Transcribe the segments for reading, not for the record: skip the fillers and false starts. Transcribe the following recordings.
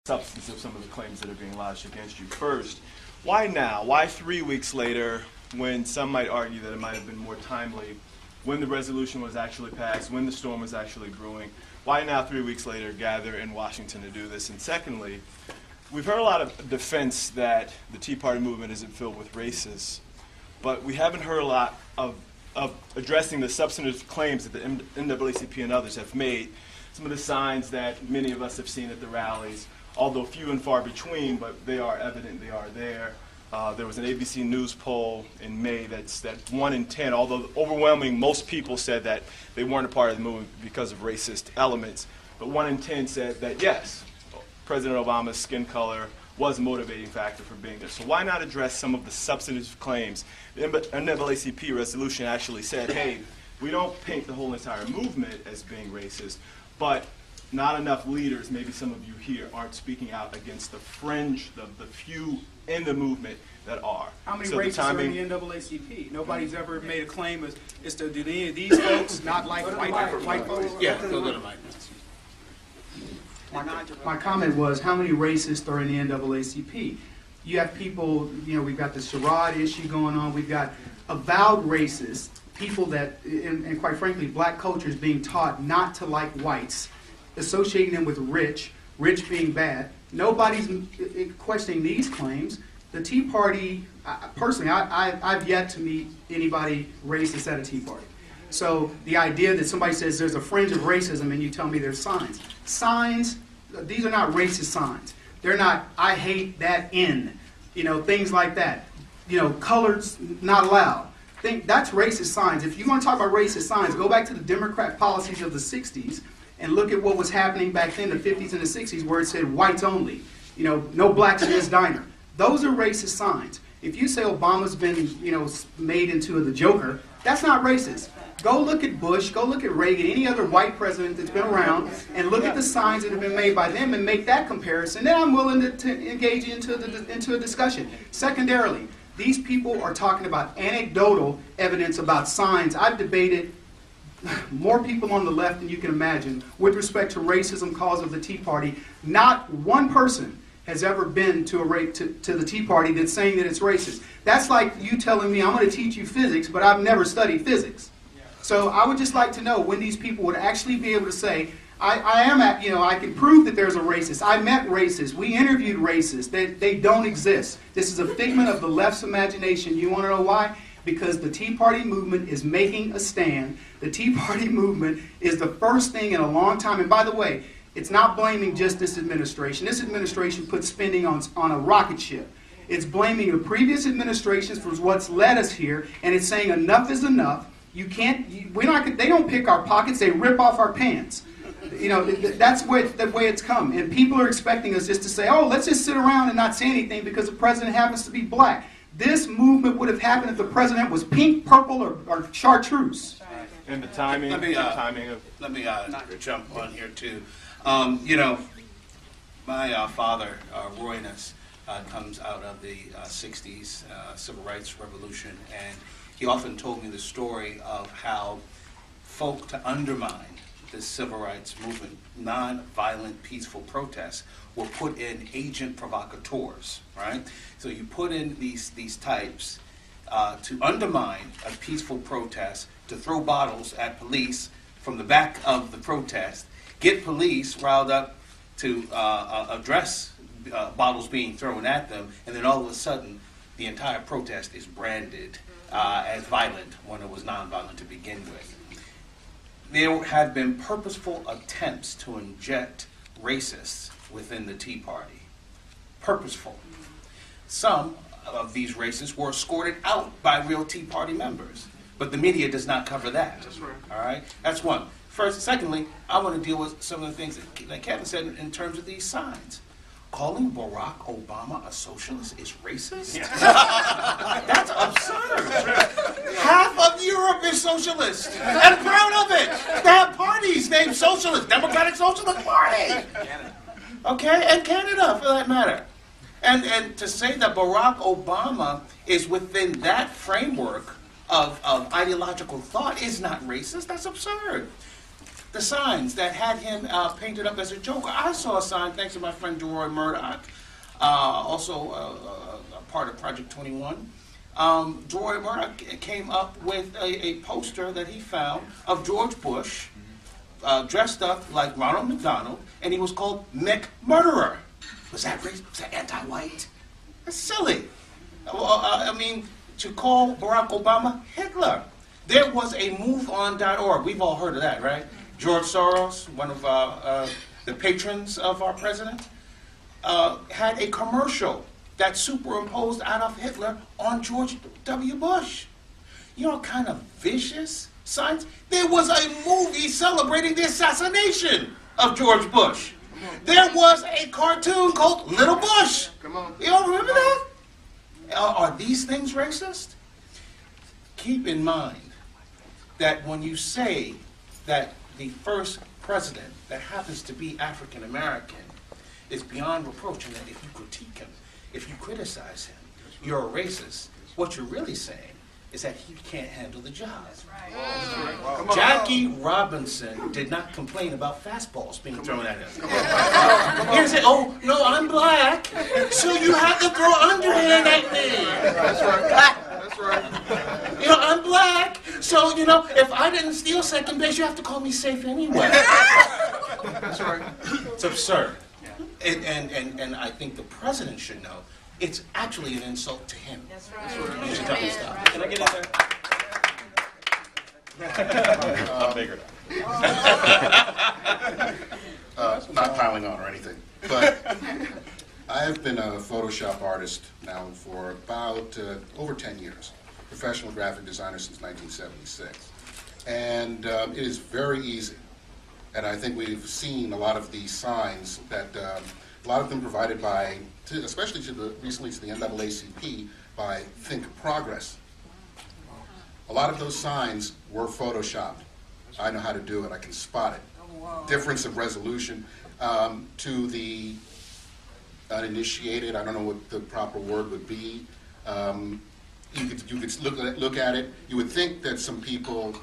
substance of some of the claims that are being lodged against you. First, why now? Why 3 weeks later, when some might argue that it might have been more timely when the resolution was actually passed, when the storm was actually brewing? Why now, 3 weeks later, gather in Washington to do this? And secondly, we've heard a lot of defense that the Tea Party movement isn't filled with racists, but we haven't heard a lot of addressing the substantive claims that the NAACP and others have made. Some of the signs that many of us have seen at the rallies, although few and far between, but they are evident, they are there. There was an ABC News poll in May that 1 in 10, although overwhelming, most people said that they weren't a part of the movement because of racist elements, but 1 in 10 said that yes, President Obama's skin color was a motivating factor for being there. So why not address some of the substantive claims? The NAACP resolution actually said, hey, we don't paint the whole entire movement as being racist, but not enough leaders, maybe some of you here, aren't speaking out against the fringe, the few in the movement that are. How many racists are in the NAACP? Nobody's ever made a claim as to do any of these folks not like white folks? Yeah, go to Mike. My comment was, how many racists are in the NAACP? You have people, we've got the Sherrod issue going on. We've got avowed racists, people that, and quite frankly, black culture is being taught not to like whites, associating them with rich being bad. Nobody's questioning these claims. The Tea Party, personally, I've yet to meet anybody racist at a Tea Party. So the idea that somebody says there's a fringe of racism and you tell me there's signs. Signs, these are not racist signs. They're not, I hate that in, things like that. Colors not allowed. That's racist signs. If you want to talk about racist signs, go back to the Democrat policies of the 60s and look at what was happening back then, the 50s and the 60s, where it said whites only. No blacks in this diner. Those are racist signs. If you say Obama's been, made into the Joker, that's not racist. Go look at Bush, go look at Reagan, any other white president that's been around, and look at the signs that have been made by them and make that comparison. Then I'm willing to engage into a discussion. Secondarily, these people are talking about anecdotal evidence about signs. I've debated more people on the left than you can imagine with respect to racism cause of the Tea Party. Not one person has ever been to the Tea Party that's saying that it's racist. That's like you telling me I'm going to teach you physics, but I've never studied physics. So I would just like to know when these people would actually be able to say, I can prove that there's a racist. I met racists. We interviewed racists. They don't exist. This is a figment of the left's imagination. You want to know why? Because the Tea Party movement is making a stand. The Tea Party movement is the first thing in a long time. And by the way, it's not blaming just this administration. This administration put spending on a rocket ship. It's blaming the previous administrations for what's led us here, and it's saying enough is enough. They don't pick our pockets, they rip off our pants. That's the way it's come. And people are expecting us just to say, oh, let's just sit around and not say anything because the president happens to be black. This movement would have happened if the president was pink, purple, or chartreuse. And the timing, let me jump on here too. My father, Roy Ness, comes out of the 60s civil rights revolution, and he often told me the story of how folk to undermine the civil rights movement, non-violent, peaceful protests, were put in agent provocateurs, right? So you put in these types to undermine a peaceful protest, to throw bottles at police from the back of the protest, get police riled up to address bottles being thrown at them, and then all of a sudden the entire protest is branded as violent when it was nonviolent to begin with. There have been purposeful attempts to inject racists within the Tea Party. Purposeful. Some of these racists were escorted out by real Tea Party members, but the media does not cover that. That's right. All right? That's one. First, secondly, I want to deal with some of the things that Kevin said in terms of these signs. Calling Barack Obama a socialist is racist? Yeah. That's absurd. Half of Europe is socialist and proud of it. They have parties named Socialist, Democratic Socialist Party. Okay, and Canada for that matter. And to say that Barack Obama is within that framework of ideological thought is not racist. That's absurd. the signs that had him painted up as a Joker. I saw a sign, thanks to my friend DeRoy Murdoch, also a part of Project 21. DeRoy Murdoch came up with a poster that he found of George Bush dressed up like Ronald McDonald, and he was called McMurderer. Was that race? Was that anti-white? That's silly. I mean, to call Barack Obama Hitler. There was a MoveOn.org. We've all heard of that, right? George Soros, one of the patrons of our president, had a commercial that superimposed Adolf Hitler on George W. Bush. You know what kind of vicious signs? There was a movie celebrating the assassination of George Bush. There was a cartoon called Little Bush. Come on. You all remember that? Are these things racist? Keep in mind that when you say that the first president that happens to be African American is beyond reproach, and that if you critique him, if you criticize him, you're a racist, what you're really saying is that he can't handle the job. Jackie Robinson did not complain about fastballs being thrown at him. He didn't say, oh, no, I'm black, so you have to throw underhand at me. That's right. That's right. You know, I'm black, so, you know, if I didn't steal second base, you have to call me safe anyway. That's right. It's absurd. And I think the president should know it's actually an insult to him. That's right. You should tell him stop. Can I get in there? I'm bigger now. Not piling on or anything, but I have been a Photoshop artist now for about over 10 years, professional graphic designer since 1976. And it is very easy. And I think we've seen a lot of these signs that, a lot of them provided by, especially recently to the NAACP, by Think Progress. A lot of those signs were Photoshopped. I know how to do it. I can spot it. Difference of resolution. To the uninitiated, I don't know what the proper word would be. You could look at it. You would think that some people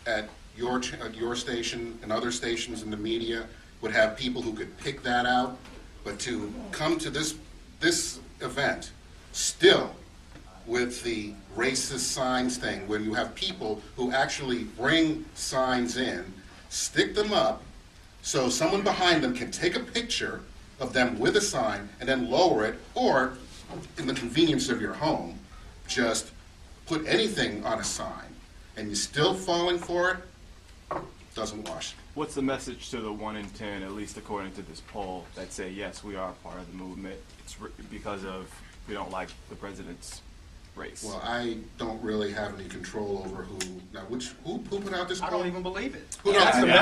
at your station and other stations in the media would have people who could pick that out. But to come to this event still with the racist signs thing, when you have people who actually bring signs in, stick them up, so someone behind them can take a picture of them with a sign and then lower it, or in the convenience of your home, just put anything on a sign, and you're still falling for it, doesn't wash. What's the message to the 1 in 10, at least according to this poll, that say, yes, we are part of the movement, it's because of we don't like the president's race? Well, I don't really have any control over who put out this poll? I don't even believe it. Who Yeah,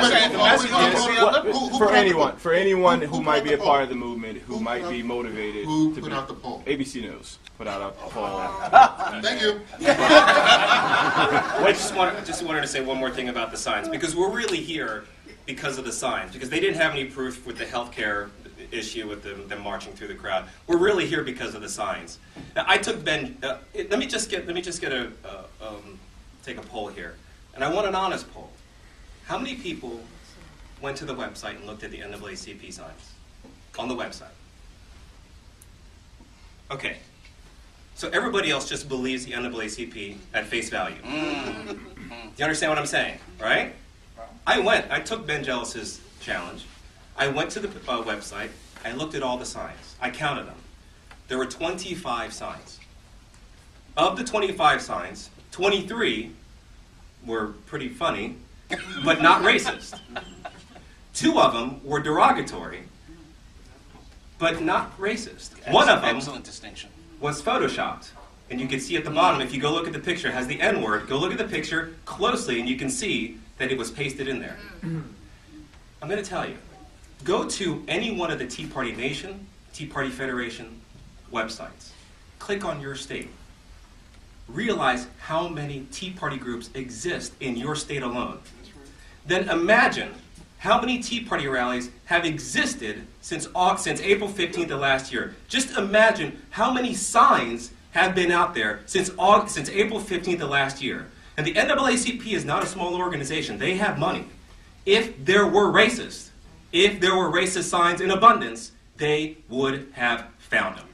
for anyone who might be a part of the movement, who might be motivated Who to put be, out the poll? ABC News put out a poll. Thank you. I just wanted to say one more thing about the signs, because we're really here because of the signs, because they didn't have any proof with the healthcare issue with them marching through the crowd. We're really here because of the signs. Now, I took Ben. Let me just take a poll here, and I want an honest poll. How many people went to the website and looked at the NAACP signs on the website? Okay. So everybody else just believes the NAACP at face value. Do you understand what I'm saying, right? I took Ben Jealous's challenge. I went to the website, I looked at all the signs. I counted them. There were 25 signs. Of the 25 signs, 23 were pretty funny, but not racist. 2 of them were derogatory, but not racist. One of them Excellent distinction. was photoshopped. And you can see at the bottom, if you go look at the picture, it has the N-word. Go look at the picture closely, and you can see that it was pasted in there. I'm going to tell you, go to any one of the Tea Party Nation, Tea Party Federation websites. Click on your state. Realize how many Tea Party groups exist in your state alone. Then imagine how many Tea Party rallies have existed since April 15th of last year. Just imagine how many signs have been out there since April 15th of last year. And the NAACP is not a small organization. They have money. if there were racist signs in abundance, they would have found them.